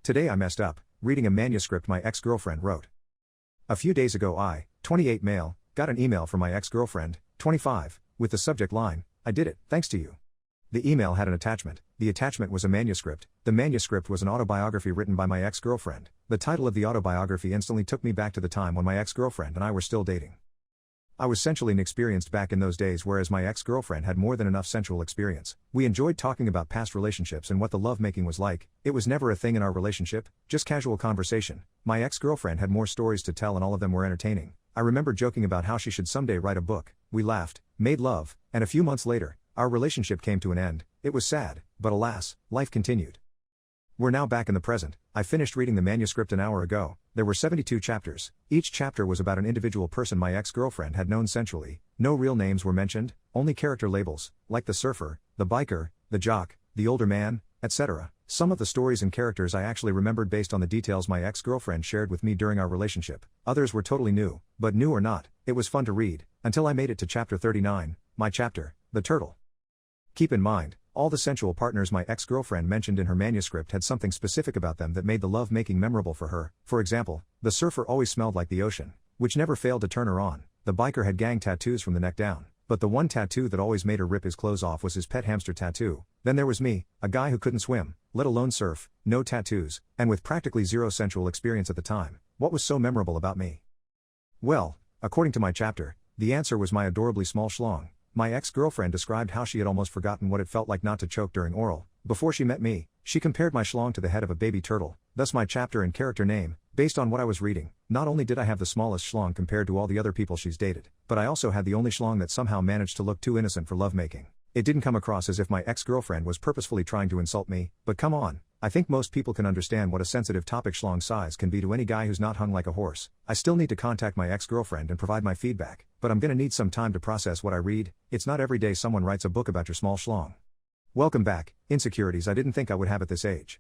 Today I messed up, reading a manuscript my ex-girlfriend wrote. A few days ago I, 28 male, got an email from my ex-girlfriend, 25, with the subject line, "I did it, thanks to you." The email had an attachment. The attachment was a manuscript. The manuscript was an autobiography written by my ex-girlfriend. The title of the autobiography instantly took me back to the time when my ex-girlfriend and I were still dating. I was sensually inexperienced back in those days, whereas my ex-girlfriend had more than enough sensual experience. We enjoyed talking about past relationships and what the lovemaking was like. It was never a thing in our relationship, just casual conversation. My ex-girlfriend had more stories to tell and all of them were entertaining. I remember joking about how she should someday write a book. We laughed, made love, and a few months later, our relationship came to an end. It was sad, but alas, life continued. We're now back in the present. I finished reading the manuscript an hour ago. There were 72 chapters. Each chapter was about an individual person my ex-girlfriend had known sensually. No real names were mentioned, only character labels, like the surfer, the biker, the jock, the older man, etc. Some of the stories and characters I actually remembered based on the details my ex-girlfriend shared with me during our relationship. Others were totally new, but new or not, it was fun to read, until I made it to chapter 39, my chapter, The Turtle. Keep in mind, all the sensual partners my ex-girlfriend mentioned in her manuscript had something specific about them that made the love-making memorable for her. For example, the surfer always smelled like the ocean, which never failed to turn her on. The biker had gang tattoos from the neck down, but the one tattoo that always made her rip his clothes off was his pet hamster tattoo. Then there was me, a guy who couldn't swim, let alone surf, no tattoos, and with practically zero sensual experience at the time. What was so memorable about me? Well, according to my chapter, the answer was my adorably small schlong. My ex-girlfriend described how she had almost forgotten what it felt like not to choke during oral. Before she met me, she compared my schlong to the head of a baby turtle, thus my chapter and character name, based on what I was reading. Not only did I have the smallest schlong compared to all the other people she's dated, but I also had the only schlong that somehow managed to look too innocent for lovemaking. It didn't come across as if my ex-girlfriend was purposefully trying to insult me, but come on, I think most people can understand what a sensitive topic schlong size can be to any guy who's not hung like a horse. I still need to contact my ex-girlfriend and provide my feedback, but I'm gonna need some time to process what I read. It's not every day someone writes a book about your small schlong. Welcome back. Insecurities I didn't think I would have at this age.